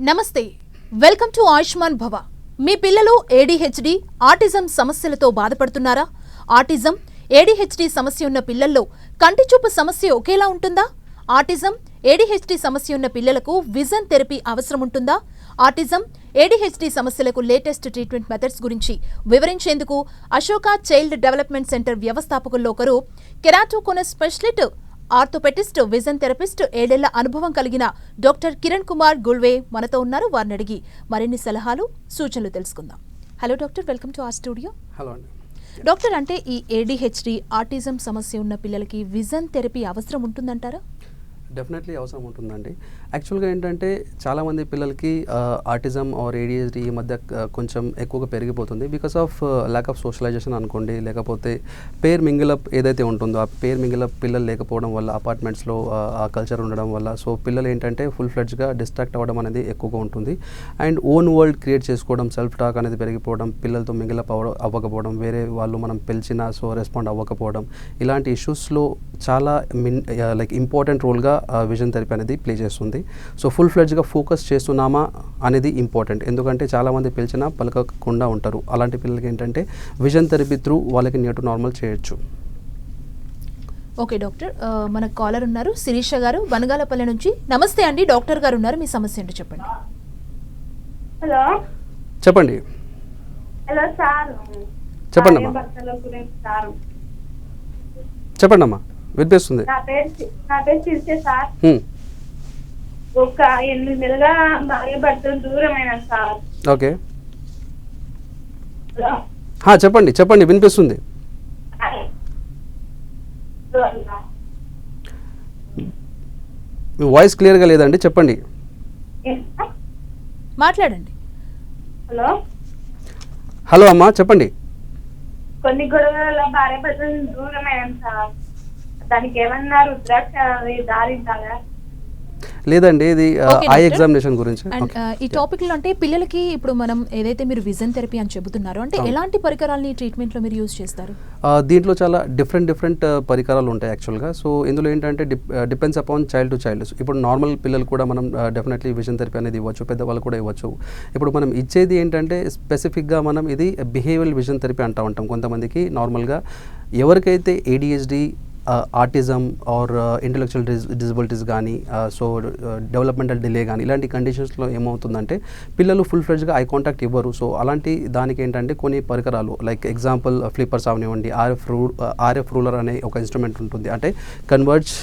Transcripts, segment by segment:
నమస్తే welcome to Ayushman భవ. మీ పిల్లలు ఏడీహెచ్డీ ఆటిజం సమస్యలతో బాధపడుతున్నారా? ఆటిజం ఏడీహెచ్డీ సమస్య ఉన్న పిల్లల్లో కంటి చూపు సమస్య ఒకేలా ఉంటుందా? ఆటిజం ఏడీహెచ్డీ సమస్య ఉన్న పిల్లలకు విజన్ థెరపీ అవసరం ఉంటుందా? ఆటిజం ఏడీహెచ్డీ సమస్యలకు లేటెస్ట్ ట్రీట్మెంట్ మెథడ్స్ గురించి వివరించేందుకు అశోక చైల్డ్ డెవలప్మెంట్ సెంటర్ వ్యవస్థాపకుల్లో ఒకరు కెరాటోకోనస్ స్పెషలిస్ట్ ఆర్థోపెటిస్ట్ విజన్ థెరపిస్ట్ 7 ఏళ్ల అనుభవం కలిగిన డాక్టర్ కిరణ్ కుమార్ గుల్వే మనతో ఉన్నారు. వారిని అడిగి మరిన్ని సలహాలు సూచనలు తెలుసుకుందాం. Hello doctor, welcome to our studio. Hello అండి డాక్టర్, అంటే ఈ ఏడీహెచ్డీ ఆటిజం సమస్య ఉన్న పిల్లలకి విజన్ థెరపీ అవసరం ఉంటుందంటారా? డెఫినెట్లీ అవసరం ఉంటుందండి. యాక్చువల్గా ఏంటంటే చాలామంది పిల్లలకి ఆటిజం ఆర్ ఏడిహెచ్డి ఈ మధ్య కొంచెం ఎక్కువగా పెరిగిపోతుంది because of lack of socialisation అనుకోండి, లేకపోతే పేర్ మింగిలప్ ఏదైతే ఉంటుందో ఆ పేర్ మింగిలప్ పిల్లలు లేకపోవడం వల్ల, అపార్ట్మెంట్స్లో ఆ కల్చర్ ఉండడం వల్ల సో పిల్లలు ఏంటంటే ఫుల్ ఫ్లెడ్జ్గా డిస్ట్రాక్ట్ అవ్వడం అనేది ఎక్కువగా ఉంటుంది. అండ్ ఓన్ వరల్డ్ క్రియేట్ చేసుకోవడం, సెల్ఫ్ టాక్ అనేది పెరిగిపోవడం, పిల్లలతో మింగిలప్ అవ్వకపోవడం, వేరే వాళ్ళు మనం పిలిచినా సో రెస్పాండ్ అవ్వకపోవడం, ఇలాంటి ఇష్యూస్లో చాలా లైక్ ఇంపార్టెంట్ రోల్గా విజన్ థెరపీ అనేది ప్లే చేస్తుంది. సో ఫుల్ ఫ్లెడ్జ్గా ఫోకస్ చేస్తున్నామా అనేది ఇంపార్టెంట్. ఎందుకంటే చాలామంది పిలిచినా పలకకుండా ఉంటారు. అలాంటి పిల్లలకి ఏంటంటే విజన్ థెరపీ త్రూ వాళ్ళకి నియర్ టు నార్మల్ చేయొచ్చు. ఓకే డాక్టర్, మన కాలర్ ఉన్నారు శిరీష గారు బనగాలపల్లి నుంచి. నమస్తే అండి, డాక్టర్ గారు ఉన్నారు, మీ సమస్య ఏంటో చెప్పండి. హలో చెప్పండి. హలో సార్, చెప్పండి అమ్మా. చెప్పండి అమ్మా, వినిపిస్తుంది. నా పేరు శిరీష సార్. ఒక 8 నెలలుగా భార్య భర్తలు దూరమైన సార్. ఓకే, చెప్పండి చెప్పండి, వినిపిస్తుంది. మీ వాయిస్ క్లియర్గా లేదండి, చెప్పండి. మాట్లాడండి. హలో హలో అమ్మా, చెప్పండి. కొన్ని గొడవల భార్య భర్తలు దూరమైన సార్, దానికి ఏమన్నా రుద్రాక్ష దారించాలా? లేదండి, ఇది Okay, ఐ doctor. ఎగ్జామినేషన్ గురించి. అండ్ ఈ టాపిక్ లో అంటే పిల్లలకి ఇప్పుడు మనం ఏదైతే మీరు విజన్ థెరపీ అని చెబుతున్నారో అంటే ఎలాంటి పరికరాలని ట్రీట్మెంట్ లో మీరు యూజ్ చేస్తారు? దీంట్లో చాలా డిఫరెంట్ పరికరాలు ఉంటాయి యాక్చువల్గా. సో ఇందులో ఏంటంటే depends upon child to child. ఇప్పుడు నార్మల్ పిల్లలు కూడా మనం డెఫినెట్లీ విజన్ థెరపీ అనేది ఇవ్వచ్చు, పెద్దవాళ్ళు కూడా ఇవ్వచ్చు. ఇప్పుడు మనం ఇచ్చేది ఏంటంటే స్పెసిఫిక్గా మనం ఇది బిహేవియరల్ విజన్ థెరపీ అంటూ ఉంటాం. కొంతమందికి నార్మల్గా ఎవరికైతే ADHD, autism or intellectual disabilities కానీ, సో డెవలప్మెంటల్ డిలే కానీ ఇలాంటి కండిషన్స్లో ఏమవుతుందంటే పిల్లలు ఫుల్ ఫ్లెడ్జ్గా ఐ కాంటాక్ట్ ఇవ్వరు. సో అలాంటి దానికి ఏంటంటే కొన్ని పరికరాలు లైక్ ఎగ్జాంపుల్ ఫ్లిప్పర్స్ అవనివ్వండి, ఆర్ఎఫ్ రూలర్ అనే ఒక ఇన్స్ట్రుమెంట్ ఉంటుంది. అంటే కన్వర్జ్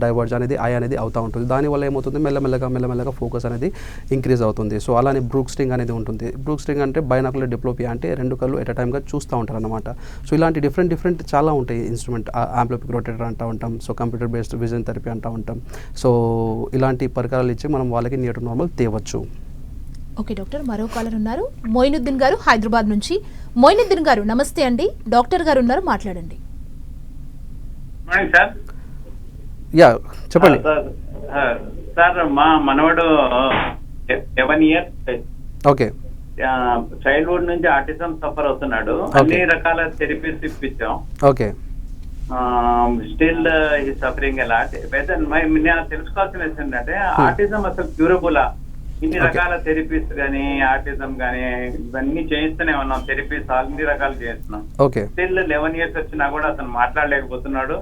డైవర్జ్ అనేది ఐ అనేది అవుతూ ఉంటుంది. దానివల్ల ఏమవుతుంది, మెల్లమెల్లగా ఫోకస్ అనేది ఇంక్రీజ్ అవుతుంది. సో అలానే బ్రూక్ స్ట్రింగ్ అనేది ఉంటుంది. బ్రూక్ స్ట్రింగ్ అంటే బైనాకులర్ డిప్లోపియా, అంటే 2 కళ్ళు ఎట్ అ టైమ్గా చూస్తూ ఉంటారు అనమాట. సో ఇలాంటి డిఫరెంట్ చాలా ఉంటాయి ఇన్స్ట్రుమెంట్. ఆంప్లిఫిక్ రొటేటర్ అంటూ ఉంటాం, so computer based vision therapy అంటూ ఉంటాం. సో ఇలాంటి పరికరాలు ఇచ్చి మనం వాళ్ళకి నియర్ టు నార్మల్ తేవచ్చు. ఓకే డాక్టర్, మరో కాలర్ ఉన్నారు మొయినుద్దీన్ గారు హైదరాబాద్ నుంచి. మొయినుద్దీన్ గారు నమస్తే అండి, డాక్టర్ గారు ఉన్నారు, మాట్లాడండి. సార్ యా చెప్పండి. సార్ మా మనవడు 7 years ఓకే, చైల్డ్హుడ్ నుంచి ఆటిజం సఫర్ అవుతున్నాడు. అన్ని రకాల థెరపీస్ ఇప్పించాం. ఓకే, స్టిల్ ఈ సఫరింగ్ ఎలా నేను తెలుసుకోవాల్సిన విషయం ఏంటంటే ఆటిజం అసలు క్యూరబులా? ఇన్ని రకాల థెరపీస్ గానీ, ఆటిజం గానీ ఇవన్నీ చేయిస్తూనే ఉన్నాం. థెరపీస్ అన్ని రకాలు చేస్తున్నాం. ఓకే, స్టిల్ 11 years వచ్చినా కూడా అతను మాట్లాడలేకపోతున్నాడు.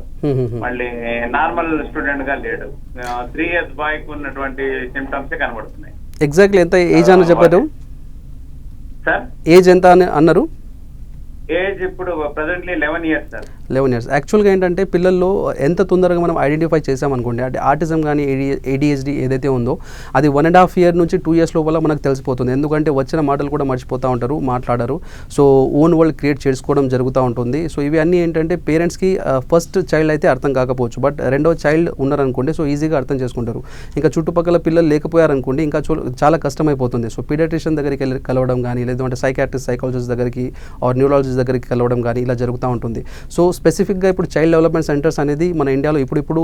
మళ్ళీ నార్మల్ స్టూడెంట్ గా లేడు. 3 years బాయ్ కు ఉన్నటువంటి సిమ్టమ్స్ కనబడుతున్నాయి. ఎగ్జాక్ట్లీ ఎంత ఏజ్ అని చెప్పారు సార్? ఏజ్ ఎంత అని అన్నారు? ఏజ్ ఇప్పుడు ప్రెసెంట్లీ 11 years సార్. 11 years. యాక్చువల్గా ఏంటంటే పిల్లల్లో ఎంత తొందరగా మనం ఐడెంటిఫై చేసామనుకోండి, అంటే ఆటిజం కానీ ఏడిహెచ్డి ఏదైతే ఉందో అది 1.5 year నుంచి 2 years లోపల మనకు తెలిసిపోతుంది. ఎందుకంటే వచ్చిన మాటలు కూడా మర్చిపోతూ ఉంటారు, మాట్లాడరు. సో ఓన్ వరల్డ్ క్రియేట్ చేసుకోవడం జరుగుతూ ఉంటుంది. సో ఇవి అన్నీ ఏంటంటే పేరెంట్స్కి ఫస్ట్ చైల్డ్ అయితే అర్థం కాకపోవచ్చు, బట్ రెండో చైల్డ్ ఉన్నారనుకోండి సో ఈజీగా అర్థం చేసుకుంటారు. ఇంకా చుట్టుపక్కల పిల్లలు లేకపోయారనుకోండి ఇంకా చాలా కష్టమైపోతుంది. సో పీడియాట్రిషియన్ దగ్గరికి కలవడం కానీ, లేదంటే సైకాట్రిస్ట్, సైకాలజిస్ట్ దగ్గరికి ఆర్ న్యూరాలజిస్ట్ దగ్గరికి కలవడం కానీ ఇలా జరుగుతూ ఉంటుంది. సో స్పెసిఫిక్గా ఇప్పుడు చైల్డ్ డెవలప్మెంట్ సెంటర్స్ అనేది మన ఇండియాలో ఇప్పుడు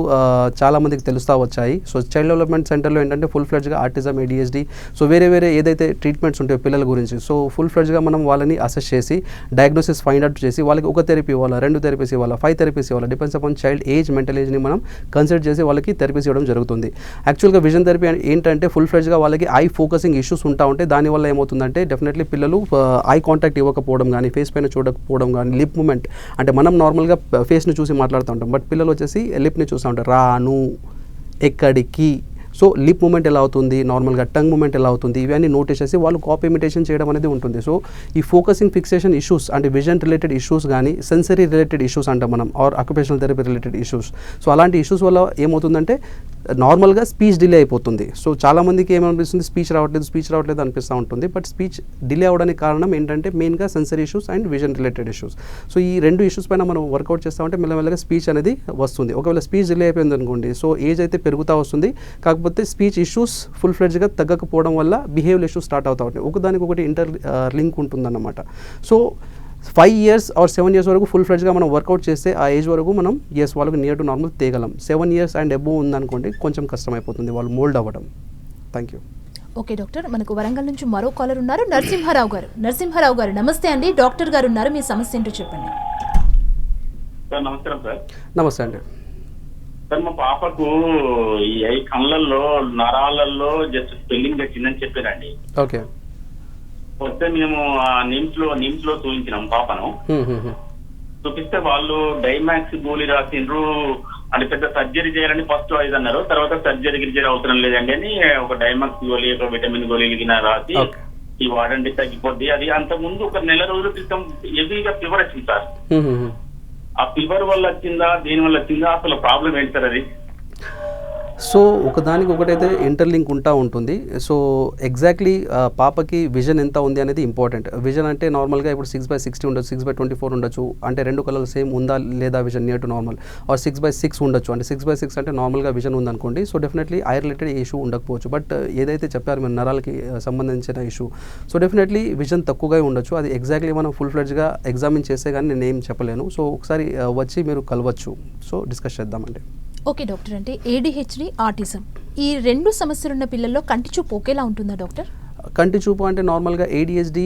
చాలా మందికి తెలుస్తూ వచ్చాయి. సో చైల్డ్ డెవలప్మెంట్ సెంటర్లో ఏంటంటే ఫుల్ ఫ్లెడ్జ్గా ఆటిజం, ADHD, సో వేరే ఏదైతే ట్రీట్మెంట్స్ ఉంటాయో పిల్లల గురించి, సో ఫుల్ ఫ్లెడ్జ్గా మనం వాళ్ళని అసెస్ చేసి డయాగ్నోసిస్ ఫైండ్ అవుట్ చేసి వాళ్ళకి ఒక థెరపీ ఇవ్వాలా, 2 థెరపీస్ ఇవ్వాలా, 5 థెరపీస్ ఇవ్వాలా, depends upon child age, mental ఏజ్ని మనం కన్సిడర్ చేసి వాళ్ళకి థెరపీస్ ఇవ్వడం జరుగుతుంది. యాక్చువల్గా విజన్ థెరపీ ఏంటంటే ఫుల్ ఫ్లెడ్జ్గా వాళ్ళకి ఐ ఫోకసింగ్ ఇష్యూస్ ఉంటా ఉంటే దానివల్ల ఏమవుతుందంటే డెఫినెట్లీ పిల్లలు ఐ కాంటాక్ట్ ఇవ్వకపోవడం కానీ, ఫేస్ పైన చూడకపోవడం కానీ, లిప్ మూమెంట్ అంటే మనం నార్మల్గా ఫేస్ని చూసి మాట్లాడుతూ ఉంటాం, బట్ పిల్లలు వచ్చేసి లిప్ని చూస్తూ ఉంటారు, రాను, ఎక్కడికి. సో లిప్ మూమెంట్ ఎలా అవుతుంది, నార్మల్గా టంగ్ మూమెంట్ ఎలా అవుతుంది, ఇవన్నీ నోటీస్ చేసి వాళ్ళు కాపీ ఇమిటేషన్ చేయడం అనేది ఉంటుంది. సో ఈ ఫోకసింగ్ ఫిక్సేషన్ ఇష్యూస్ అంటే విజన్ రిలేటెడ్ ఇష్యూస్ కానీ, సెన్సరీ రిలేటెడ్ ఇష్యూస్ అంటాం మనం, or occupational therapy related issues. So అలాంటి ఇష్యూస్ వల్ల ఏమవుతుందంటే నార్మల్గా స్పీచ్ డిలే అయిపోతుంది. సో చాలామందికి ఏమనిపిస్తుంది, స్పీచ్ రావట్లేదు అనిపిస్తూ ఉంటుంది. బట్ స్పీచ్ డిలే అవ్వడానికి కారణం ఏంటంటే మెయిన్గా sensory issues and vision related issues. So ఈ 2 ఇష్యూస్ పైన మనం వర్కౌట్ చేస్తామంటే మెల్లమెల్లగా స్పీచ్ అనేది వస్తుంది. ఒకవేళ స్పీచ్ డిలే అయిపోయింది అనుకోండి, సో ఏజ్ అయితే పెరుగుతూ వస్తుంది, కాకపోతే స్పీచ్ ఇష్యూస్ ఫుల్ ఫ్లెడ్జ్గా తగ్గకపోవడం వల్ల బిహేవియర్ ఇష్యూస్ స్టార్ట్ అవుతూ ఉంటాయి. ఒకదానికొకటి లింక్ ఉంటుందన్నమాట. సో 5 years or 7 years వరకు ఫుల్ ఫ్లెడ్జ్గా మనం వర్కౌట్ చేస్తే ఆ ఏజ్ వరకు మనం వాళ్ళకి నియర్ టు నార్మల్ తేగలం. 7 years అండ్ అబోవ్ ఉందనుకోండి కొంచెం కష్టమైపోతుంది వాళ్ళు మోల్డ్ అవ్వడం. Thank you. ఓకే డాక్టర్, మనకు వరంగల్ నుంచి మరో కాలర్ ఉన్నారు, నరసింహారావు గారు. నమస్తే అండి, డాక్టర్ గారు ఉన్నారు, మీ సమస్య ఏంటో చెప్పండి. సార్ నమస్కారం సార్. నమస్తే అండి. సార్ మా పాపకు ఈ కళ్ళల్లో నరాలలో జస్ట్ స్పెల్లింగ్ వచ్చిందని చెప్పారండి. ఓకే. వస్తే మేము నిమ్స్ లో చూపించినాం పాపను. చూపిస్తే వాళ్ళు డైమాక్స్ గోళీ రాసిండ్రు, అంటే పెద్ద సర్జరీ చేయాలని ఫస్ట్ 5 అన్నారు, తర్వాత సర్జరీ అవసరం లేదండి అని ఒక డైమాక్స్ గోళీ, ఒక విటమిన్ గోళీలు రాసి ఈ వాడండి తగ్గిపోద్ది. అది అంత ముందు ఒక నెల రోజుల క్రితం హెవీగా ఫీవర్ వచ్చింది సార్. ఆ ఫీవర్ వల్ల వచ్చిందా, దేని వల్ల వచ్చిందా, అసలు ప్రాబ్లం ఏంటి సార్ అది? సో ఒకదానికి ఒకటైతే ఇంటర్లింక్ ఉంటుంది. సో ఎగ్జాక్ట్లీ పాపకి విజన్ ఎంత ఉంది అనేది ఇంపార్టెంట్. విజన్ అంటే నార్మల్గా ఇప్పుడు 6/60 ఉండొచ్చు, 6/24 ఉండొచ్చు, అంటే 2 కలర్లు సేమ్ ఉందా లేదా vision near to normal, or 6/6 ఉండొచ్చు, అంటే 6/6 అంటే నార్మల్గా విజన్ ఉందనుకోండి. So definitely eye related issue ఉండకపోవచ్చు. బట్ ఏదైతే చెప్పారు మీరు నరాలకి సంబంధించిన ఇష్యూ, సో డెఫినెట్లీ విజన్ తక్కువగా ఉండొచ్చు. అది ఎగ్జాక్ట్లీ మనం ఫుల్ ఫ్లెడ్జ్గా ఎగ్జామిన్ చేస్తే కానీ నేను ఏం చెప్పలేను. సో ఒకసారి వచ్చి మీరు కలవచ్చు, సో డిస్కస్ చేద్దామండి. ఓకే డాక్టర్, అంటే ADHD, ఆటిజం ఈ 2 సమస్యలున్న పిల్లల్లో కంటి చూపు ఒకేలా ఉంటుందా డాక్టర్? కంటి చూపు అంటే నార్మల్గా ADHD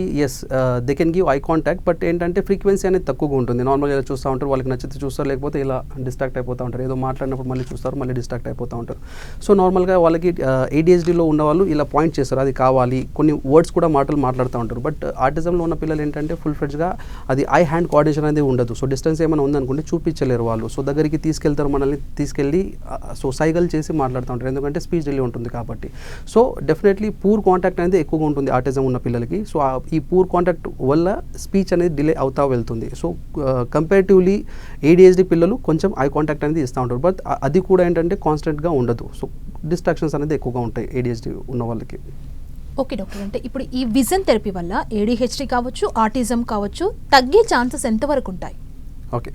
they can give eye contact, but ఏంటంటే ఫ్రీక్వెన్సీ అనేది తక్కువగా ఉంటుంది. నార్మల్గా ఇలా చూస్తూ ఉంటారు, వాళ్ళకి నచ్చితే చూస్తారు, లేకపోతే ఇలా డిస్ట్రాక్ట్ అయిపోతూ ఉంటారు, ఏదో మాట్లాడినప్పుడు మళ్ళీ చూస్తారు, మళ్ళీ డిస్ట్రాక్ట్ అయిపోతూ ఉంటారు. సో నార్మల్గా వాళ్ళకి ADHDలో ఉన్న వాళ్ళు ఇలా పాయింట్ చేస్తారు, అది కావాలి, కొన్ని వర్డ్స్ కూడా మాట్లాడుతూ ఉంటారు. బట్ ఆటిజంలో ఉన్న పిల్లలు ఏంటంటే ఫుల్ ఫ్లెడ్జ్గా అది ఐ హ్యాండ్ కోఆర్డినేషన్ అనేది ఉండదు. సో డిస్టెన్స్ ఏమైనా ఉందనుకుంటే చూపించలేరు వాళ్ళు. సో దగ్గరికి తీసుకెళ్తారు, మనల్ని తీసుకెళ్ళి సో సైగల్ చేసి మాట్లాడుతూ ఉంటారు, ఎందుకంటే స్పీచ్ డిలే ఉంటుంది కాబట్టి. సో డెఫినెట్లీ పూర్ కాంటాక్ట్ అనేది ఎక్కువగా ఉంటుంది ఆటిజం ఉన్న పిల్లలకి. సో ఈ పూర్ కాంటాక్ట్ వల్ల స్పీచ్ అనేది డిలే అవుతా వెళ్తుంది. సో కంపారిటివ్లీ ADHD పిల్లలు కొంచెం ఐ కాంటాక్ట్ అనేది ఇస్తూ ఉంటారు, బట్ అది కూడా ఏంటంటే కాన్స్టెంట్గా ఉండదు. సో డిస్ట్రాక్షన్స్ అనేది ఎక్కువగా ఉంటాయి ADHD ఉన్న వాళ్ళకి. ఓకే డాక్టర్, అంటే ఇప్పుడు ఈ విజన్ థెరపీ వల్ల ADHD కావచ్చు, ఆటిజం కావచ్చు, తగ్గే ఛాన్సెస్ ఎంతవరకు ఉంటాయి? ఓకే.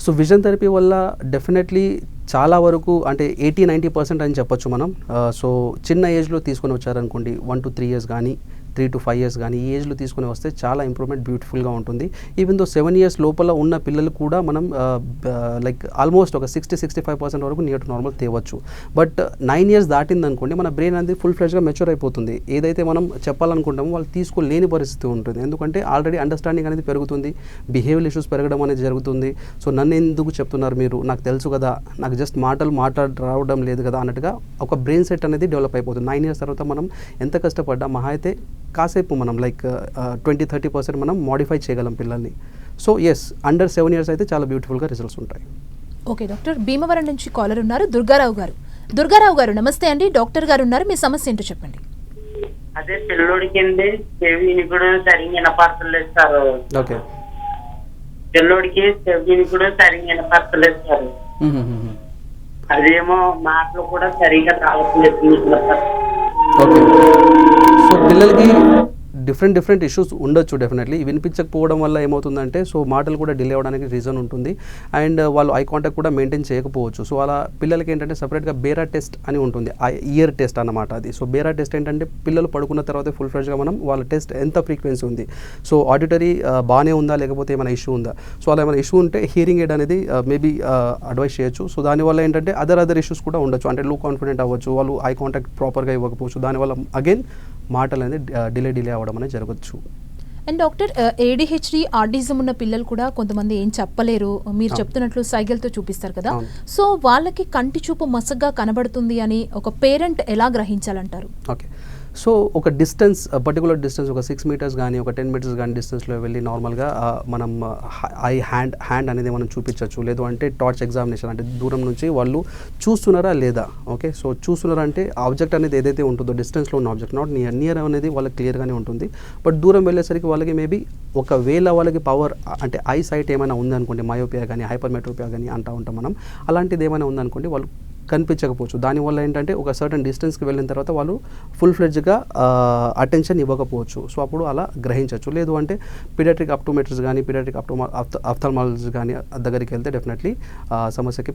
సో విజన్ థెరపీ వల్ల డెఫినెట్లీ చాలా వరకు అంటే 80-90% అని చెప్పొచ్చు మనం. సో చిన్న ఏజ్లో తీసుకొని వచ్చారనుకోండి, 1 to 3 years కానీ, 3 to 5 years కానీ, ఈ ఏజ్లో తీసుకొని వస్తే చాలా ఇంప్రూవ్మెంట్ బ్యూటిఫుల్గా ఉంటుంది. ఈవెన్ దో 7 years లోపల ఉన్న పిల్లలు కూడా మనం లైక్ ఆల్మోస్ట్ ఒక 60-65% వరకు నియర్ టు నార్మల్ తేవచ్చు. బట్ 9 years దాటిందనుకోండి, మన బ్రెయిన్ అనేది ఫుల్ ఫ్లెడ్జ్గా మెచ్యూర్ అయిపోతుంది. ఏదైతే మనం చెప్పాలనుకుంటామో వాళ్ళు తీసుకోలేని పరిస్థితి ఉంటుంది, ఎందుకంటే ఆల్రెడీ అండర్స్టాండింగ్ అనేది పెరుగుతుంది, బిహేవియర్ ఇష్యూస్ పెరగడం అనేది జరుగుతుంది. సో నన్ను ఎందుకు చెప్తున్నారు మీరు, నాకు తెలుసు కదా, నాకు జస్ట్ రావడం లేదు కదా అన్నట్టుగా ఒక బ్రెయిన్ సెట్ అనేది డెవలప్ అయిపోతుంది. 9 years తర్వాత మనం ఎంత కష్టపడ్డా మహా అయితే కాసేపు మనం లైక్ 20-30% మనం మోడిఫై చేయగలం పిల్లల్ని. సో అండర్ 7 years అయితే చాలా బ్యూటిఫుల్గా రిజల్ట్స్ ఉంటాయి. ఓకే డాక్టర్, భీమవరం నుంచి కాలర్ ఉన్నారు, దుర్గారావు గారు. నమస్తే అండి, డాక్టర్ గారు ఉన్నారు, మీ సమస్య ఏంటో చెప్పండి. అదే పిల్లోడికి చెవిని కూడా సరిగ్గా వినపడతలేదు సార్. ఓకే. పిల్లోడికి చెవిని కూడా సరిగ్గా వినపడతలేదు సార్. అదేమో మాటలు కూడా సరిగా రావట్లేదు. ఓకే. సో పిల్లలకి డిఫరెంట్ ఇష్యూస్ ఉండొచ్చు డెఫినెట్లీ. వినిపించకపోవడం వల్ల ఏమవుతుందంటే సో మాటలు కూడా డిలే అవ్వడానికి రీజన్ ఉంటుంది. అండ్ వాళ్ళు ఐ కాంటాక్ట్ కూడా మెయింటైన్ చేయకపోవచ్చు. సో అలా పిల్లలకి ఏంటంటే సపరేట్గా బేరా టెస్ట్ అని ఉంటుంది, ఇయర్ టెస్ట్ అన్నమాట అది. సో బేరా టెస్ట్ ఏంటంటే పిల్లలు పడుకున్న తర్వాత ఫుల్ ఫ్రెష్గా మనం వాళ్ళ టెస్ట్ ఎంత ఫ్రీక్వెన్సీ ఉంది, సో ఆడిటరీ బాగానే ఉందా లేకపోతే ఏమైనా ఇష్యూ ఉందా. సో అలా ఏమైనా ఇష్యూ ఉంటే హియరింగ్ ఎయిడ్ అనేది మేబీ అడ్వైస్ చేయొచ్చు. సో దానివల్ల ఏంటంటే అదర్ ఇష్యూస్ కూడా ఉండొచ్చు, అంటే లో కాన్ఫిడెంట్ అవ్వచ్చు, వాళ్ళు ఐ కాంటాక్ట్ ప్రాపర్గా ఇవ్వకపోవచ్చు, దానివల్ల అగైన్ మాటలు అనేది డిలే అవ్వడం అనేది జరగచ్చు. అండ్ డాక్టర్, ADHD ఆటిజం ఉన్న పిల్లలు కూడా కొంతమంది ఏం చెప్పలేరు, మీరు చెప్తున్నట్లు సైగలతో చూపిస్తారు కదా, సో వాళ్ళకి కంటి చూపు మసగ్గా కనబడుతుంది అని ఒక పేరెంట్ ఎలా గ్రహించాలంటారు? ఓకే, సో ఒక డిస్టెన్స్, పర్టికులర్ డిస్టెన్స్ ఒక 6 meters కానీ ఒక 10 meters కానీ డిస్టెన్స్లో వెళ్ళి నార్మల్గా మనం హ్యాండ్ అనేది మనం చూపించవచ్చు. లేదు అంటే టార్చ్ ఎగ్జామినేషన్, అంటే దూరం నుంచి వాళ్ళు చూస్తున్నారా లేదా. ఓకే, సో చూస్తున్నారా అంటే ఆబ్జెక్ట్ అనేది ఏదైతే ఉంటుందో డిస్టెన్స్లో ఉన్న ఆబ్జెక్ట్, నాట్ నియర్ అనేది వాళ్ళకి క్లియర్గానే ఉంటుంది. బట్ దూరం వెళ్ళేసరికి వాళ్ళకి మేబీ ఒకవేళ వాళ్ళకి పవర్ అంటే ఐ సైట్ ఏమైనా ఉందనుకోండి, మయోపియా కానీ హైపర్మెట్రోపియా కానీ అంటూ ఉంటాం మనం, అలాంటిది ఏమైనా ఉందనుకోండి వాళ్ళు కనిపించకపోవచ్చు. దానివల్ల ఏంటంటే ఒక సర్టన్ డిస్టెన్స్కి వెళ్ళిన తర్వాత వాళ్ళు ఫుల్ ఫ్లెడ్జ్గా అటెన్షన్ ఇవ్వకపోవచ్చు. సో అప్పుడు అలా గ్రహించవచ్చు. లేదు అంటే పీడియాట్రిక్ ఆప్టోమెట్రిస్ట్ కానీ పీడియాట్రిక్ ఆఫ్థాల్మాలజిస్ట్ కానీ దగ్గరికి వెళ్తే డెఫినెట్లీ సమస్యకి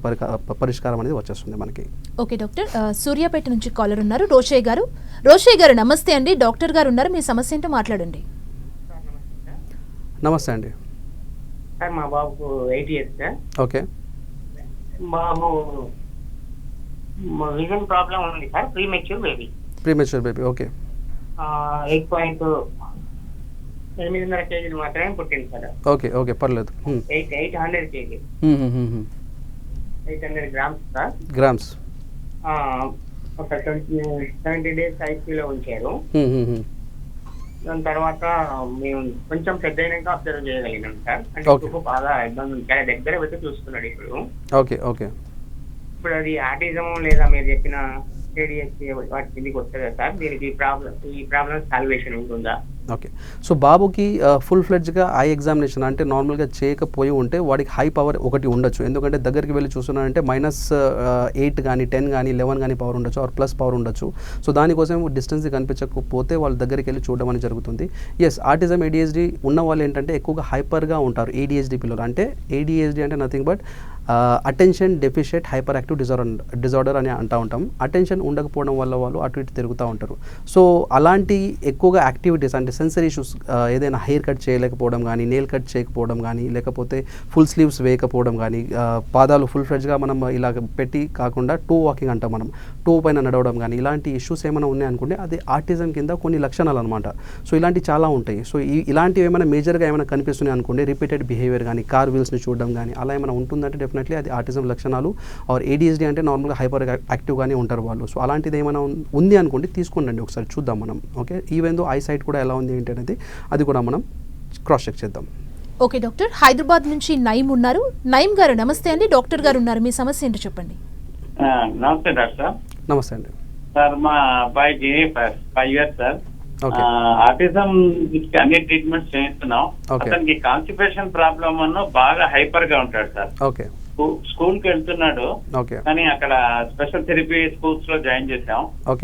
పరిష్కారం అనేది వచ్చేస్తుంది మనకి. ఓకే డాక్టర్, సూర్యాపేట నుంచి కాలర్ ఉన్నారు, రోషయ్య గారు. రోషయ్య గారు నమస్తే అండి, డాక్టర్ గారు ఉన్నారు, మీ సమస్య ఏంటో మాట్లాడండి. నమస్తే అండి. సార్ మా బాబుకు 8 years సార్. ఓకే, బాబు విజన్ ప్రాబ్లం ఉంది sir, premature baby. Okay, 8.8 kg మాత్రమే పుట్టింది సార్. ఓకే పర్లేదు. 800 kg, 800 grams సార్. గ్రామ్స్. ఒక 70 days ఐసీయూలో ఉంచారు. దాని తర్వాత మేము కొంచెం పెద్ద అయినాక అబ్జర్వ్ చేయగలిగినాం సార్. అంటే బాగా ఇబ్బంది ఉంది, దగ్గర పెట్టి చూస్తున్నాడు ఇప్పుడు. ఓకే ఇప్పుడు అది ఆటిజం లేదా మీరు చెప్పిన ADHD వాటి కిందకి వస్తుందా సార్? దీనికి ఈ ప్రాబ్లం సాల్వేషన్ ఉంటుందా? ఓకే, సో బాబుకి ఫుల్ ఫ్లెడ్జ్గా ఐ ఎగ్జామినేషన్ అంటే నార్మల్గా చేయకపోయి ఉంటే వాడికి హై పవర్ ఒకటి ఉండొచ్చు. ఎందుకంటే దగ్గరికి వెళ్ళి చూస్తున్నారంటే -8 కానీ 10 కానీ 11 కానీ పవర్ ఉండొచ్చు, ఆర్ ప్లస్ పవర్ ఉండొచ్చు. సో దానికోసం డిస్టెన్స్ కనిపించకపోతే వాళ్ళ దగ్గరికి వెళ్ళి చూడడం అనేది జరుగుతుంది. ఎస్, ఆటిజం ADHD ఉన్న వాళ్ళు ఏంటంటే ఎక్కువగా హైపర్గా ఉంటారు. ADHD పిల్లలు అంటే ADHD అంటే nothing but attention deficit hyper active disorder అని అంటూ ఉంటాం. అటెన్షన్ ఉండకపోవడం వల్ల వాళ్ళు అటు ఇటు తిరుగుతూ ఉంటారు. సో అలాంటి ఎక్కువగా యాక్టివిటీస్ అంటే సెన్సరీ ఇష్యూస్, ఏదైనా హెయిర్ కట్ చేయలేకపోవడం కానీ, నెయిల్ కట్ చేయకపోవడం కానీ, లేకపోతే ఫుల్ స్లీవ్స్ వేయకపోవడం కానీ, పాదాలు ఫుల్ ఫ్లెడ్జ్గా మనం ఇలా పెట్టి కాకుండా టూ వాకింగ్ అంటాం మనం, టూ పైన నడవడం కానీ, ఇలాంటి ఇష్యూస్ ఏమైనా ఉన్నాయనుకుంటే అది ఆటిజం కింద కొన్ని లక్షణాలు అనమాట. సో ఇలాంటివి చాలా ఉంటాయి. సో ఇలాంటివి ఏమైనా మేజర్గా ఏమైనా కనిపిస్తున్నాయి అనుకోండి, రిపీటెడ్ బిహేవియర్ కానీ, కార్ వీల్స్ని చూడడం కానీ అలా ఏమైనా ఉంటుందంటే డెఫినెట్లీ అది ఆటిజం లక్షణాలు. ఆర్ ADHD అంటే నార్మల్గా హైపర్ యాక్టివ్గానే ఉంటారు వాళ్ళు. సో అలాంటిది ఏమైనా ఉంది అనుకోండి, తీసుకోండి ఒకసారి చూద్దాం మనం. Okay, even though eye sight కూడా ఎలా ఉంది ఏంటి అనేది అది కూడా మనం క్రాస్ చెక్ చేద్దాం. ఓకే డాక్టర్, హైదరాబాద్ నుంచి నయీం ఉన్నారు. నయీం గారు నమస్తే అండి, డాక్టర్ గారు ఉన్నారు, మీ సమస్య ఏంటో చెప్పండి. నమస్తే డాక్టర్. నమస్తే అండి సార్. మా అబ్బాయికి 5 years సార్. ఆటిజం అన్ని ట్రీట్మెంట్స్ చేస్తున్నాం. అతనికి కాన్స్టిపేషన్ ప్రాబ్లమ్ అన్న బాగా హైపర్ గా ఉంటాడు సార్. ఓకే, స్కూల్ కి వెళ్తున్నాడు కానీ అక్కడ స్పెషల్ థెరపీ స్కూల్స్ లో జాయిన్ చేసాం.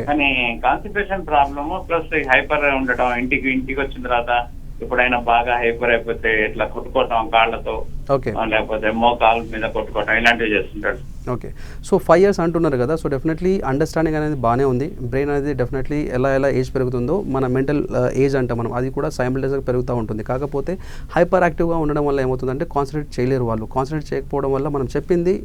కానీ కాన్స్టిపేషన్ ప్రాబ్లమ్ ప్లస్ హైపర్ ఉండటం, ఇంటికి వచ్చిన తర్వాత ఎప్పుడైనా బాగా హైపర్ అయిపోతే ఇట్లా కొట్టుకోవటం కాళ్ళతో, లేకపోతే మోకాళ్ళ మీద కొట్టుకోవటం, ఇలాంటివి చేస్తుంటాడు. ఓకే, సో 5 years అంటున్నారు కదా, సో డెఫినెట్లీ అండర్స్టాండింగ్ అనేది బాగానే ఉంది. బ్రెయిన్ అనేది డెఫినెట్లీ ఎలా ఏజ్ పెరుగుతుందో మన మెంటల్ ఏజ్ అంటాం మనం, అది కూడా సైమల్టేనియస్గా పెరుగుతూ ఉంటుంది. కాకపోతే హైపర్ యాక్టివ్గా ఉండడం వల్ల ఏమవుతుందంటే కాన్సన్ట్రేట్ చేయలేరు వాళ్ళు. కాన్సన్ట్రేట్ చేయకపోవడం వల్ల మనం చెప్పింది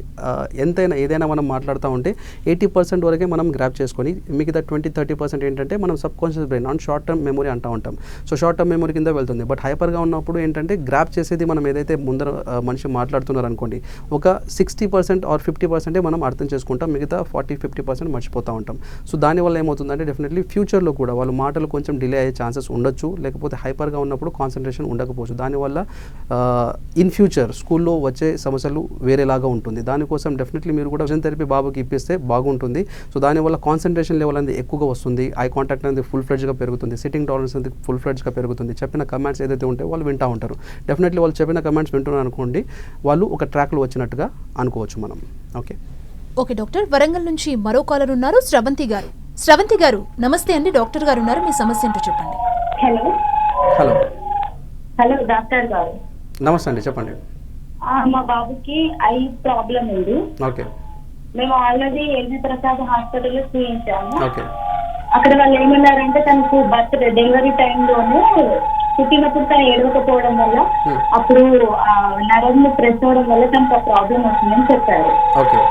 ఏదైనా మనం మాట్లాడుతూ ఉంటే 80% వరకే మనం గ్రాప్ చేసుకొని మిగతా 20-30% ఏంటంటే మనం sub conscious brain on short term memory అంటూ ఉంటాం. సో షార్ట్ టర్మ్ మెమరీ కింద వెళ్తుంది. బట్ హైపర్గా ఉన్నప్పుడు ఏంటంటే గ్రాప్ చేసేది మనం ఏదైతే ముందర మనిషి మాట్లాడుతున్నారు అనుకోండి, ఒక 60% ఆర్ 50% మనం అర్థం చేసుకుంటాం, మిగతా 40-50% మర్చిపోతూ ఉంటాం. సో దానివల్ల ఏమవుతుందంటే డెఫినెట్లీ ఫ్యూచర్లో కూడా వాళ్ళు మాటలు కొంచెం డిలే అయ్యే ఛాన్సెస్ ఉండొచ్చు, లేకపోతే హైపర్గా ఉన్నప్పుడు కాన్సన్ట్రేషన్ ఉండకపోవచ్చు. దానివల్ల ఇన్ ఫ్యూచర్ స్కూల్లో వచ్చే సమస్యలు వేరేలాగా ఉంటుంది. దానికోసం డెఫినెట్లీ మీరు కూడా విజన్ థెరపీ బాబుకి ఇప్పిస్తే బాగుంటుంది. సో దానివల్ల కాన్సన్ట్రేషన్ లెవెల్ అనేది ఎక్కువగా వస్తుంది, ఐ కాంటాక్ట్ అనేది ఫుల్ ఫ్లెడ్జ్గా పెరుగుతుంది, సిట్టింగ్ టాలరెన్స్ అనేది ఫుల్ ఫ్లెడ్జ్గా పెరుగుతుంది. చెప్పిన కమాండ్స్ ఏదైతే ఉంటే వాళ్ళు వింటూ ఉంటారు. డెఫినెట్లీ వాళ్ళు చెప్పిన కమాండ్స్ వింటున్నారు అనుకోండి, వాళ్ళు ఒక ట్రాక్లో వచ్చినట్టుగా అనుకోవచ్చు మనం. ఓకే డాక్టర్, వరంగల్ నుంచి మరో కాలర్ ఉన్నారు, శ్రవంతి గారు. శ్రవంతి గారు నమస్తే అండి, డాక్టర్ గారు ఉన్నారు, మీ సమస్య ఏంటో చెప్పండి. Hello hello. హలో డాక్టర్ గారు. నమస్తే అండి, చెప్పండి. మా బాబుకి ఐ ప్రాబ్లం ఉంది. ఓకే. మేము ఆల్రెడీ ఎల్వి ప్రసాద్ హాస్పిటల్లో చూపించాము. ఓకే. అక్కడ వాళ్ళు ఏమన్నారంటే తనకు డెలివరీ టైంలోనే పుట్టినప్పుడు తను ఏడవకపోవడం వల్ల అప్పుడు నరం ప్రెస్ అవడం వల్ల తనకు ఆ ప్రాబ్లం వస్తుందని చెప్పారు. ఓకే.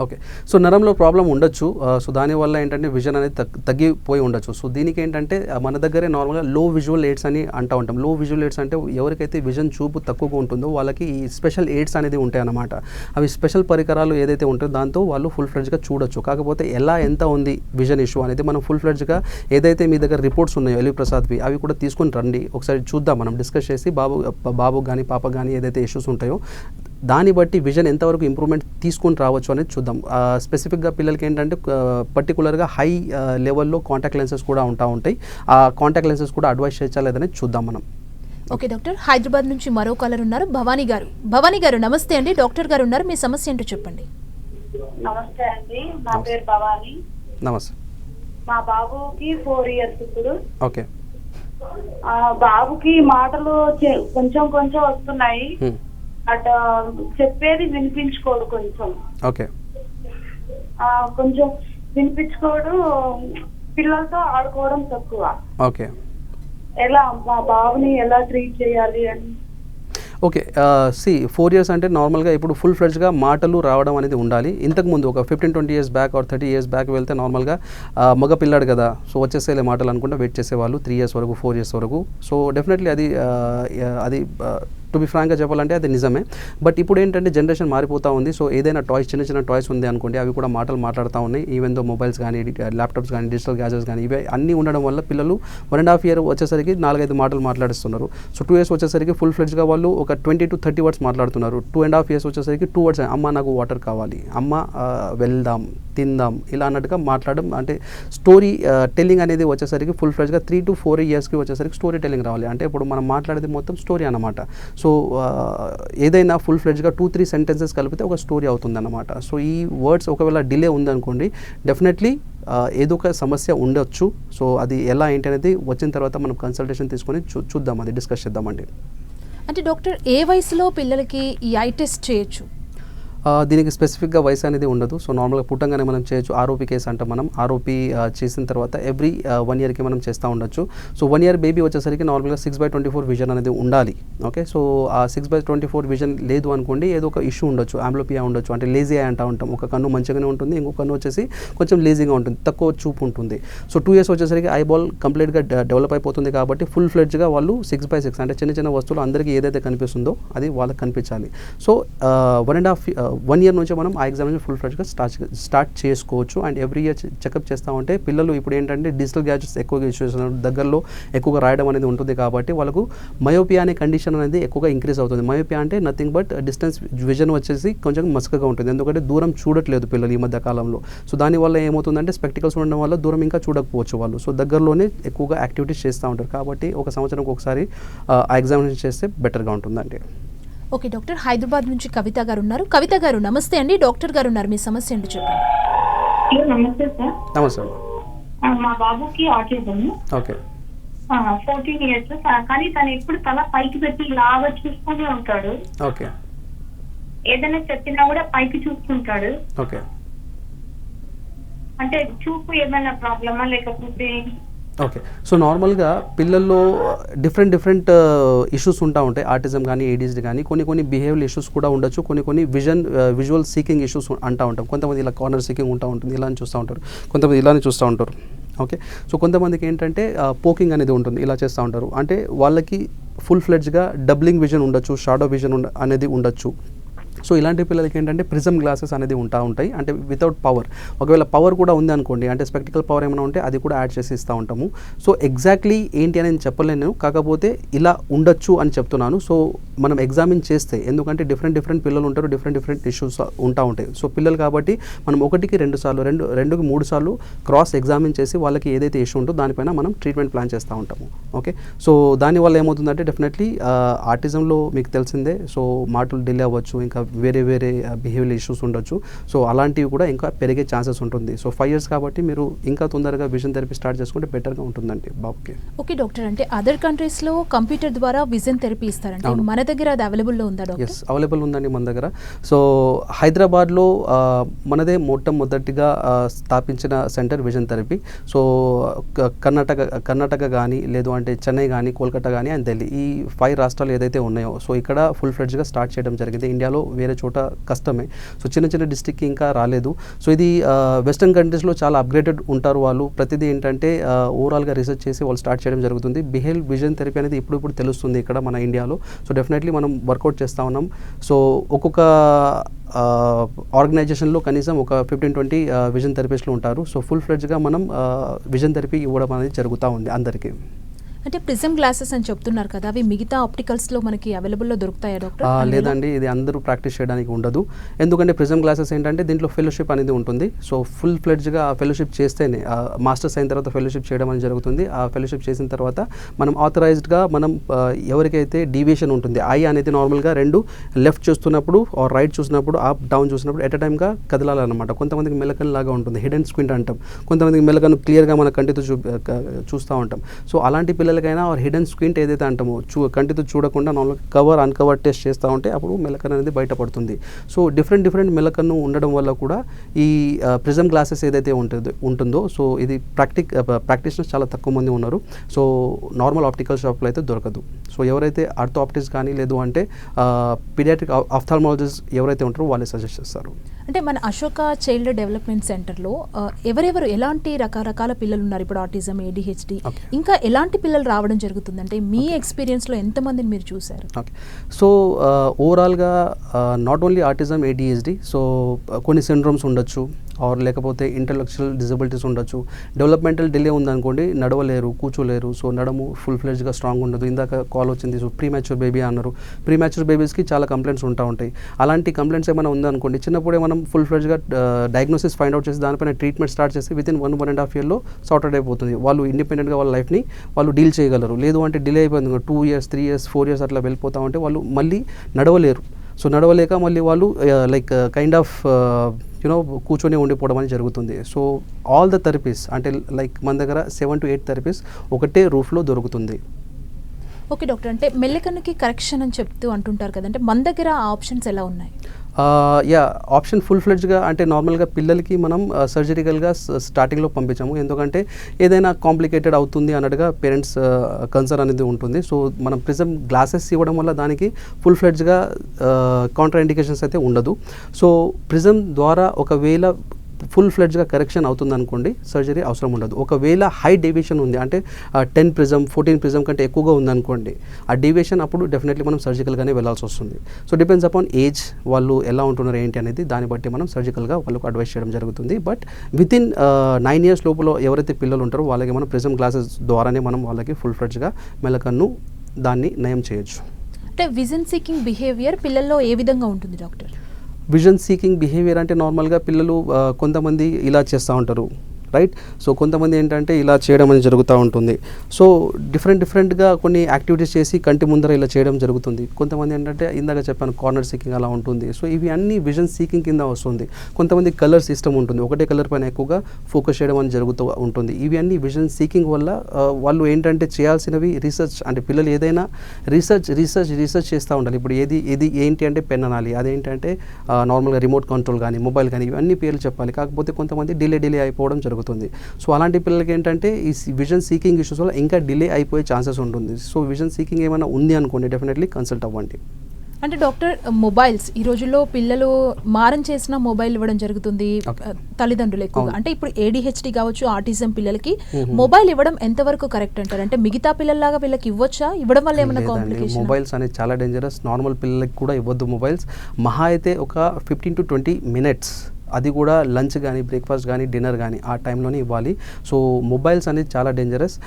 ఓకే. సో నరంలో ప్రాబ్లం ఉండొచ్చు. సో దానివల్ల ఏంటంటే విజన్ అనేది తగ్గిపోయి ఉండొచ్చు. సో దీనికి ఏంటంటే మన దగ్గరే నార్మల్గా లో విజువల్ ఎయిడ్స్ అని అంటూ ఉంటాం. లో విజువల్ ఎయిడ్స్ అంటే ఎవరికైతే విజన్ చూపు తక్కువగా ఉంటుందో వాళ్ళకి ఈ స్పెషల్ ఎయిడ్స్ అనేది ఉంటాయి అన్నమాట. అవి స్పెషల్ పరికరాలు ఏదైతే ఉంటుందో దాంతో వాళ్ళు ఫుల్ ఫ్లెడ్జ్గా చూడొచ్చు. కాకపోతే ఎంత ఉంది విజన్ ఇష్యూ అనేది మనం ఫుల్ ఫ్లెడ్జ్గా ఏదైతే మీ దగ్గర రిపోర్ట్స్ ఉన్నాయో ఎల్వి ప్రసాద్వి అవి కూడా తీసుకొని రండి, ఒకసారి చూద్దాం, మనం డిస్కస్ చేసి బాబు కానీ పాప కానీ ఏదైతే ఇష్యూస్ ఉంటాయో దాన్ని బట్టి విజన్ ఎంతవరకు ఇంప్రూవ్మెంట్ తీసుకొని రావచ్చు అనేది చూద్దాం. స్పెసిఫిక్గా పిల్లలకి ఏంటంటే పర్టికులర్గా హై లెవెల్లో కాంటాక్ట్ లెన్సెస్ కూడా ఉంటాయి. ఆ కాంటాక్ట్ లెన్సెస్ కూడా అడ్వైస్ చేయలేదని చూద్దాం మనం. ఓకే డాక్టర్, హైదరాబాద్ నుంచి మరో కాలర్ ఉన్నారు, భవానీ గారు. భవానీ గారు నమస్తే అండి, డాక్టర్ గారు ఉన్నారు, మీ సమస్య ఏంటో చెప్పండి. నమస్తే అండి, నా పేరు భవానీ. నమస్తే. మా బాబుకి 4 years ఇప్పుడు. ఓకే. బాబుకి మాటలు కొంచెం కొంచెం వస్తున్నాయి, బట్ చెప్పేది వినిపించుకోడు. కొంచెం ఓకే. కొంచెం వినిపించుకోడు, పిల్లలతో ఆడుకోవడం తక్కువ. ఓకే. ఎలా మా బాబుని ఎలా ట్రీట్ చేయాలి అని. ఓకే. 4 years అంటే నార్మల్గా ఇప్పుడు ఫుల్ ఫ్లెడ్జ్గా మాటలు రావడం అనేది ఉండాలి. ఇంతకుముందు ఒక 15-20 years back or 30 years back వెళ్తే నార్మల్గా మగ పిల్లాడు కదా, సో వచ్చేసేలే మాటలు అనుకుంటే వెయిట్ చేసేవాళ్ళు 3 years వరకు, 4 years వరకు. సో డెఫినెట్లీ అది టు బి ఫ్రాంక్గా చెప్పాలంటే అది నిజమే. బట్ ఇప్పుడు ఏంటంటే జనరేషన్ మారిపోతూ ఉంది. సో ఏదైనా చిన్న టాయ్స్ ఉంది అనుకోండి, అవి కూడా మాట్లాడుతూ ఉన్నాయి. ఈవెన్ దో మొబైల్స్ కానీ ల్యాప్టాప్స్ కానీ డిజిటల్ గ్యాజెట్స్ కానీ ఇవి అన్నీ ఉండడం వల్ల పిల్లలు 1.5 year వచ్చేసరికి 4-5 మాటలు మాట్లాడిస్తున్నారు. సో 2 years వచ్చేసరికి ఫుల్ ఫ్లెడ్జ్గా వాళ్ళు ఒక 20-30 words మాట్లాడుతున్నారు. 2.5 years వచ్చేసరికి 2 words, అమ్మ నాకు వాటర్ కావాలి, అమ్మ వెళ్దాం, తిందాం, ఇలా అన్నట్టుగా మాట్లాడడం. అంటే స్టోరీ టెల్లింగ్ అనేది వచ్చేసరికి ఫుల్ ఫ్లెడ్జ్గా 3 to 4 yearsకి వచ్చేసరికి స్టోరీ టెల్లింగ్ రావాలి. అంటే ఇప్పుడు మనం మాట్లాడేది మొత్తం స్టోరీ అన్నమాట. సో ఏదైనా ఫుల్ ఫ్లెడ్జ్గా 2-3 sentences కలిపితే ఒక స్టోరీ అవుతుంది అన్నమాట. సో ఈ వర్డ్స్ ఒకవేళ డిలే ఉందనుకోండి, డెఫినెట్లీ ఏదో ఒక సమస్య ఉండొచ్చు. సో అది ఎలా ఏంటి అనేది వచ్చిన తర్వాత మనం కన్సల్టేషన్ తీసుకొని చూద్దాం, అది డిస్కస్ చేద్దామండి. అంటే డాక్టర్, ఏ వయసులో పిల్లలకి ఈ ఐ టెస్ట్ చేయొచ్చు? దీనికి స్పెసిఫిక్గా వయసు అనేది ఉండదు. సో నార్మల్గా పుట్టంగానే మనం చేయొచ్చు. ఆర్ఓపీ కేసు అంటాం మనం. ఆర్ఓపీ చేసిన తర్వాత ఎవ్రీ 1 yearకి మనం చేస్తూ ఉండొచ్చు. సో 1 year బేబీ వచ్చేసరికి నార్మల్గా 6/24 విజన్ అనేది ఉండాలి. ఓకే. సో ఆ 6/24 విజన్ లేదు అనుకోండి, ఏదో ఒక ఇష్యూ ఉండొచ్చు, ఆంబ్లోపియా ఉండొచ్చు, అంటే లేజీ అంటూ ఉంటాం. ఒక కన్ను మంచిగానే ఉంటుంది, ఇంకో కన్ను వచ్చేసి కొంచెం లేజీగా ఉంటుంది, తక్కువ చూపు ఉంటుంది. సో 2 years వచ్చేసరికి ఐబాల్ కంప్లీట్గా డెవలప్ అయిపోతుంది కాబట్టి ఫుల్ ఫ్లెడ్జ్గా వాళ్ళు 6/6 అంటే చిన్న వస్తువులు అందరికీ ఏదైతే కనిపిస్తుందో అది వాళ్ళకి కనిపించాలి. సో 1 year నుంచి మనం ఆ ఎగ్జామినేషన్ ఫుల్ ఫ్లెడ్జ్గా స్టార్ట్ చేసుకోవచ్చు. అండ్ ఎవ్రీ ఇయర్ చెకప్ చేస్తూ ఉంటే పిల్లలు ఇప్పుడు ఏంటంటే డిజిటల్ గ్యాజెట్స్ ఎక్కువగా యూజ్ చేస్తున్నారు, దగ్గరలో ఎక్కువగా రాయడం అనేది ఉంటుంది కాబట్టి వాళ్ళకు మయోపియా అనే కండిషన్ అనేది ఎక్కువగా ఇంక్రీజ్ అవుతుంది. మయోపియా అంటే నథింగ్ బట్ డిస్టెన్స్ విజన్ వచ్చేసి కొంచెం మసకగా ఉంటుంది, ఎందుకంటే దూరం చూడట్లేదు పిల్లలు ఈ మధ్య కాలంలో. సో దానివల్ల ఏమవుతుందంటే స్పెక్టికల్స్ ఉండడం వల్ల దూరం ఇంకా చూడకపోవచ్చు వాళ్ళు. సో దగ్గరలోనే ఎక్కువగా యాక్టివిటీస్ చేస్తూ ఉంటారు కాబట్టి 1 సంవత్సరంకి ఒకసారి ఆ ఎగ్జామినేషన్ చేస్తే బెటర్గా ఉంటుందండి. ఓకే డాక్టర్, హైదరాబాద్ నుంచి కవిత గారు ఉన్నారు. కవిత గారు నమస్తే అండి, డాక్టర్ గారు ఉన్నారు, మీ సమస్య ఏంటో చెప్పండి. నమస్తే సార్. నమస్తే. మా బాబుకి ఆటిజం. ఓకే. 14 years, కానీ తను ఎప్పుడు తల పైకి పెట్టి లాగా చూసుకుని ఉంటాడు. ఓకే. ఏదైనా చెప్పినా కూడా పైకి చూసుకుంటాడు. ఓకే. అంటే చూపు ఏమైనా ప్రాబ్లమా లేకపోతే? ఓకే. సో నార్మల్గా పిల్లల్లో డిఫరెంట్ ఇష్యూస్ ఉంటాయి. ఆటిజం కానీ ఏడిహెచ్డి కానీ కొన్ని బిహేవియర్ ఇష్యూస్ కూడా ఉండొచ్చు, కొన్ని విజువల్ సీకింగ్ ఇష్యూస్ అంటూ ఉంటాం. కొంతమంది ఇలా కార్నర్ సీకింగ్ ఉంటుంది, ఇలా చూస్తూ ఉంటారు, కొంతమంది ఇలానే చూస్తూ ఉంటారు. ఓకే. సో కొంతమందికి ఏంటంటే పోకింగ్ అనేది ఉంటుంది, ఇలా చేస్తూ ఉంటారు. అంటే వాళ్ళకి ఫుల్ ఫ్లెడ్జ్గా డబ్లింగ్ విజన్ ఉండొచ్చు, షాడో విజన్ అనేది ఉండొచ్చు. సో ఇలాంటి పిల్లలకి ఏంటంటే ప్రిజమ్ గ్లాసెస్ అనేది ఉంటాయి, అంటే వితౌట్ పవర్. ఒకవేళ పవర్ కూడా ఉంది అనుకోండి, అంటే స్పెక్టికల్ పవర్ ఏమైనా ఉంటే అది కూడా యాడ్ చేసి ఇస్తూ ఉంటాము. సో ఎగ్జాక్ట్లీ ఏంటి అని నేను చెప్పలేను, కాకపోతే ఇలా ఉండొచ్చు అని చెప్తున్నాను. సో మనం ఎగ్జామిన్ చేస్తే, ఎందుకంటే డిఫరెంట్ పిల్లలు ఉంటారు, డిఫరెంట్ ఇష్యూస్ ఉంటాయి. సో పిల్లలు కాబట్టి మనం 1కి 2 సార్లు 2కి 3 సార్లు క్రాస్ ఎగ్జామిన్ చేసి వాళ్ళకి ఏదైతే ఇష్యూ ఉంటుందో దానిపైన మనం ట్రీట్మెంట్ ప్లాన్ చేస్తూ ఉంటాము. ఓకే. సో దానివల్ల ఏమవుతుందంటే డెఫినెట్లీ ఆటిజంలో మీకు తెలిసిందే, సో మాటలు డిలే అవ్వచ్చు, ఇంకా వేరే వేరే బిహేవియర్ ఇష్యూస్ ఉండొచ్చు. సో అలాంటివి కూడా ఇంకా పెరిగే ఛాన్సెస్ ఉంటుంది. సో 5 years కాబట్టి మీరు ఇంకా తొందరగా విజన్ థెరపీ స్టార్ట్ చేసుకుంటే బెటర్గా ఉంటుందండి బాబుకి. ఓకే డాక్టర్, అంటే అదర్ కంట్రీస్లో కంప్యూటర్ ద్వారా విజన్ థెరపీ ఇస్తారంటే మన దగ్గర అది అవైలబుల్లో ఉందా డాక్టర్? ఎస్, అవైలబుల్ ఉందండి మన దగ్గర. సో హైదరాబాద్లో మనదే మొట్టమొదటిగా స్థాపించిన centre vision therapy. So Karnataka కానీ లేదు అంటే చెన్నై కానీ కోల్కతా కానీ అండ్ ఢిల్లీ, ఈ 5 రాష్ట్రాలు ఏదైతే ఉన్నాయో సో ఇక్కడ ఫుల్ ఫ్లెడ్జ్గా స్టార్ట్ చేయడం జరిగింది. ఇండియాలో వేరే చోట కష్టమే. సో చిన్న చిన్న డిస్ట్రిక్ట్కి ఇంకా రాలేదు. సో ఇది వెస్టర్న్ కంట్రీస్లో చాలా అప్గ్రేడెడ్ ఉంటారు వాళ్ళు. ప్రతిదీ ఏంటంటే ఓవరాల్గా రీసెర్చ్ చేసి వాళ్ళు స్టార్ట్ చేయడం జరుగుతుంది. విజన్ థెరపీ అనేది ఇప్పుడు తెలుస్తుంది ఇక్కడ మన ఇండియాలో. సో డెఫినెట్లీ మనం వర్కౌట్ చేస్తూ ఉన్నాం. సో ఒక్కొక్క ఆర్గనైజేషన్లో కనీసం ఒక 15-20 విజన్ థెరపిస్టులు ఉంటారు. సో ఫుల్ ఫ్లెడ్జ్గా మనం విజన్ థెరపీ ఇవ్వడం అనేది జరుగుతూ ఉంది అందరికీ. అంటే ప్రిజం గ్లాసెస్ అని చెప్తున్నారు కదా, అవి మిగతా ఆప్టికల్స్లో మనకి అవైలబుల్లో దొరుకుతాయా డాక్టర్? లేదండి, ఇది అందరూ ప్రాక్టీస్ చేయడానికి ఉండదు. ఎందుకంటే ప్రిజం గ్లాసెస్ ఏంటంటే దీంట్లో ఫెలోషిప్ అనేది ఉంటుంది. సో ఫుల్ ఫ్లెడ్జ్గా ఆ ఫెలోషిప్ చేస్తేనే మాస్టర్స్ అయిన తర్వాత ఫెలోషిప్ చేయడం అనేది జరుగుతుంది. ఆ ఫెలోషిప్ చేసిన తర్వాత మనం ఆథరైజ్డ్గా మనం ఎవరికైతే డీవియేషన్ ఉంటుంది, ఐ అనేది నార్మల్గా 2 లెఫ్ట్ చూస్తున్నప్పుడు ఆర్ రైట్ చూసినప్పుడు అప్ డౌన్ చూసినప్పుడు ఎట్ అ టైమ్గా కదలాలన్నమాట. కొంతమందికి మెలకన్ లాగా ఉంటుంది, హిడెన్ స్క్వింట్ అంటాం. కొంతమందికి మెలకన్ క్లియర్గా మన కంటితో చూస్తూ ఉంటాం. సో అలాంటి పిల్లలకైనా ఆర్ హిడెన్ స్క్వింట్ ఏదైతే అంటామో కంటితో చూడకుండా నార్మల్ కవర్ అన్కవర్ టెస్ట్ చేస్తూ ఉంటే అప్పుడు మెలకన్ అనేది బయటపడుతుంది. సో డిఫరెంట్ మెలకన్ను ఉండడం వల్ల కూడా ఈ ప్రిజం గ్లాసెస్ ఏదైతే ఉంటుందో సో ఇది ప్రాక్టీషనర్స్ చాలా తక్కువ మంది ఉన్నారు. సో నార్మల్ ఆప్టికల్ షాప్లో అయితే దొరకదు. సో ఎవరైతే ఆర్థో ఆప్టిక్స్ కానీ లేదు అంటే పీడియాట్రిక్ ఆఫ్థాల్మాలజిస్ట్ ఎవరైతే ఉంటారో వాళ్ళే సజెస్ట్ చేస్తారు. అంటే మన అశోక చైల్డ్ డెవలప్మెంట్ సెంటర్లో ఎవరెవరు ఎలాంటి రకరకాల పిల్లలు ఉన్నారు? ఇప్పుడు ఆటిజం, ADHD, ఇంకా ఎలాంటి పిల్లలు రావడం జరుగుతుంది? అంటే మీ ఎక్స్పీరియన్స్లో ఎంతమందిని మీరు చూసారు? ఓకే, సో ఓవరాల్గా not only autism, ADHD, so కొన్ని సిండ్రోమ్స్ ఉండొచ్చు ఆర్ లేకపోతే ఇంటలెక్చువల్ డిజబిలిటీస్ ఉండొచ్చు. డెవలప్మెంటల్ డిలే ఉందనుకోండి, నడవలేరు, కూర్చోలేరు. సో నడము ఫుల్ ఫ్లెడ్జ్గా స్ట్రాంగ్ ఉండదు. ఇందాక కాల్ వచ్చింది, సో ప్రీమాచ్యూర్ బేబీ అన్నారు. ప్రీమాచ్యూర్ బేబీస్కి చాలా కంప్లైంట్స్ ఉంటాయి. అలాంటి కంప్లైంట్స్ ఏమైనా ఉందనుకోండి, చిన్నప్పుడే మనం ఫుల్ ఫ్లెడ్జ్గా డయాగ్నోసిస్ ఫైండ్ అవుట్ చేసి దానిపైన ట్రీట్మెంట్ స్టార్ట్ చేసి వితిన్ 1.5 yearలో సార్టెడ్ అయిపోతుంది. వాళ్ళు ఇండిపెండెంట్గా వాళ్ళ లైఫ్ని వాళ్ళు డీల్ చేయగలరు. లేదు అంటే డిలే అయిపోయింది 2 years, 3 years, 4 years అట్లా వెళ్ళిపోతా ఉంటే వాళ్ళు మళ్ళీ నడవలేరు. సో నడవలేక మళ్ళీ వాళ్ళు లైక్ కైండ్ ఆఫ్ కూర్చొని ఉండిపోవడం అనేది జరుగుతుంది. సో ఆల్ ద థెరపీస్ అంటే లైక్ మన దగ్గర 7 to 8 థెరపీస్ ఒకటే రూఫ్లో దొరుకుతుంది. ఓకే డాక్టర్, అంటే మెల్లకన్నుకి కరెక్షన్ అని చెప్తూ అంటుంటారు కదా, అంటే మన దగ్గర ఆప్షన్స్ ఎలా ఉన్నాయి? ఆప్షన్ ఫుల్ ఫ్లెడ్జ్గా అంటే నార్మల్గా పిల్లలకి మనం సర్జరికల్గా స్టార్టింగ్లో పంపించాము. ఎందుకంటే ఏదైనా కాంప్లికేటెడ్ అవుతుంది అన్నట్టుగా పేరెంట్స్ కన్సర్న్ అనేది ఉంటుంది. సో మనం ప్రిజం గ్లాసెస్ ఇవ్వడం వల్ల దానికి ఫుల్ ఫ్లెడ్జ్గా కాంట్రా ఇండికేషన్స్ అయితే ఉండదు. సో ప్రిజం ద్వారా ఒకవేళ ఫుల్ ఫ్లెడ్జ్గా కరెక్షన్ అవుతుంది అనుకోండి, సర్జరీ అవసరం ఉండదు. ఒకవేళ హై డీవియేషన్ ఉంది అంటే 10 ప్రిజం 14 ప్రిజం కంటే ఎక్కువగా ఉందనుకోండి, ఆ డీవియేషన్ అప్పుడు డెఫినెట్లీ మనం సర్జికల్గానే వెళ్ళాల్సి వస్తుంది. సో డిపెండ్స్ అపాన్ ఏజ్, వాళ్ళు ఎలా ఉంటున్నారు ఏంటి అనేది దాన్ని బట్టి మనం సర్జికల్గా వాళ్ళకు అడ్వైస్ చేయడం జరుగుతుంది. బట్ వితిన్ 9 years లోపల ఎవరైతే పిల్లలు ఉంటారో వాళ్ళకి మనం ప్రిజం గ్లాసెస్ ద్వారానే మనం వాళ్ళకి ఫుల్ ఫ్లెడ్జ్గా మెలకన్ను దాన్ని నయం చేయొచ్చు. అంటే విజన్ సీకింగ్ బిహేవియర్ పిల్లల్లో ఏ విధంగా ఉంటుంది డాక్టర్? విజన్ సీకింగ్ బిహేవియర్ అంటే నార్మల్గా పిల్లలు కొంతమంది ఇలా చేస్తూ ఉంటారు, రైట్? సో కొంతమంది ఏంటంటే ఇలా చేయడం అనేది జరుగుతూ ఉంటుంది. సో డిఫరెంట్గా కొన్ని యాక్టివిటీస్ చేసి కంటి ముందర ఇలా చేయడం జరుగుతుంది. కొంతమంది ఏంటంటే ఇందాక చెప్పాను కార్నర్ సీకింగ్ అలా ఉంటుంది. సో ఇవి అన్నీ విజన్ సీకింగ్ కింద వస్తుంది. కొంతమంది కలర్ సిస్టమ్ ఉంటుంది, ఒకటే కలర్ పైన ఎక్కువగా ఫోకస్ చేయడం అనేది జరుగుతూ ఉంటుంది. ఇవి అన్నీ విజన్ సీకింగ్ వల్ల వాళ్ళు ఏంటంటే చేయాల్సినవి రీసెర్చ్, అంటే పిల్లలు ఏదైనా రీసెర్చ్ చేస్తూ ఉండాలి. ఇప్పుడు ఏది ఏంటి అంటే పెన్ అనాలి, అదేంటంటే నార్మల్గా రిమోట్ కంట్రోల్ కానీ మొబైల్ కానీ ఇవన్నీ పేర్లు చెప్పాలి. కాకపోతే కొంతమంది డిలే అయిపోవడం జరుగుతుంది. సో అలాంటి పిల్లలకి ఏంటంటే ఈ విజన్ సీకింగ్ ఇష్యూస్ వల్ల ఇంకా డిలే అయిపోయే ఛాన్సెస్ ఉంటుంది. సో విజన్ సీకింగ్ ఏమైనా ఉంది అనుకోండి, డెఫినెట్లీ కన్సల్ట్ అవ్వండి. అంటే డాక్టర్, మొబైల్స్ ఈ రోజుల్లో పిల్లలు మారం చేసిన మొబైల్ ఇవ్వడం జరుగుతుంది తల్లిదండ్రులు ఎక్కువగా. అంటే ఇప్పుడు ADHD కావచ్చు, ఆటిజం పిల్లలకి మొబైల్ ఇవ్వడం ఎంతవరకు కరెక్ట్ అంటారు? అంటే మిగతా పిల్లల్లాగా వీళ్ళకి ఇవ్వచ్చా? ఇవ్వడం వల్ల ఏమైనా కాంప్లికేషన్? మొబైల్స్ అనేది చాలా డేంజరస్. నార్మల్ పిల్లలకి కూడా ఇవ్వద్దు మొబైల్స్. మహా అయితే ఒక 15 to 20 minutes అది కూడా లంచ్ కానీ బ్రేక్ఫాస్ట్ కానీ డిన్నర్ కానీ ఆ టైంలోనే ఇవ్వాలి. సో మొబైల్స్ అనేది చాలా డేంజరస్.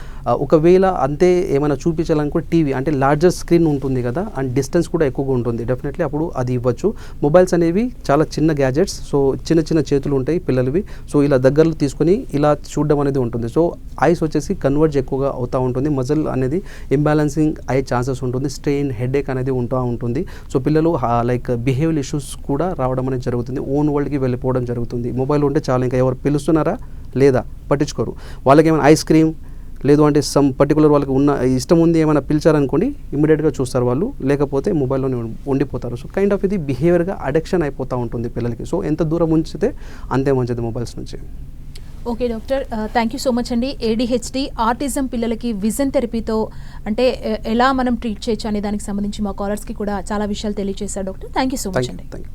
ఒకవేళ అంతే ఏమైనా చూపించాలనుకో టీవీ అంటే లార్జర్ స్క్రీన్ ఉంటుంది కదా అండ్ డిస్టెన్స్ కూడా ఎక్కువగా ఉంటుంది, డెఫినెట్లీ అప్పుడు అది ఇవ్వచ్చు. మొబైల్స్ అనేవి చాలా చిన్న గ్యాజెట్స్, సో చిన్న చిన్న చేతులు ఉంటాయి పిల్లలవి, సో ఇలా దగ్గరలో తీసుకొని ఇలా చూడడం అనేది ఉంటుంది. సో ఐస్ వచ్చేసి కన్వర్జ్ ఎక్కువగా అవుతూ ఉంటుంది, మజిల్ అనేది ఇంబ్యాలెన్సింగ్ అయ్యే ఛాన్సెస్ ఉంటుంది, స్ట్రెయిన్ హెడేక్ అనేది ఉంటూ ఉంటుంది. సో పిల్లలు లైక్ బిహేవియర్ ఇష్యూస్ కూడా రావడం అనేది జరుగుతుంది, ఓన్ వరల్డ్కి వెళ్ళిపోవడం జరుగుతుంది. మొబైల్ ఉంటే చాలా, ఇంకా ఎవరు పిలుస్తున్నారా లేదా పట్టించుకోరు. వాళ్ళకి ఏమైనా ఐస్ క్రీమ్ లేదు అంటే సమ్ పర్టికులర్ వాళ్ళకి ఉన్న ఇష్టం ఉంది ఏమైనా పిలిచారనుకోండి ఇమీడియట్గా చూస్తారు వాళ్ళు, లేకపోతే మొబైల్లోనే ఉండిపోతారు. సో కైండ్ ఆఫ్ ఇది బిహేవియర్గా అడిక్షన్ అయిపోతూ ఉంటుంది పిల్లలకి. సో ఎంత దూరం ఉంచితే అంతే మంచిది మొబైల్స్ నుంచి. Okay doctor, thank you so much అండి. ఏడిహెచ్డి ఆటిజం పిల్లలకి విజన్ థెరపీతో అంటే ఎలా మనం ట్రీట్ చేయొచ్చు అనే దానికి సంబంధించి మా కాలర్స్కి కూడా చాలా విషయాలు తెలియజేశారు doctor. Thank you so much అండి. Thank you.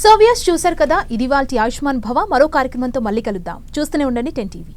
సో వ్యూయర్స్ చూశారు కదా, ఇది వాళ్ళ ఆయుష్మాన్ భవ. మరో కార్యక్రమంతో మళ్ళీ కలుద్దాం. చూస్తూనే ఉండండి 10 TV.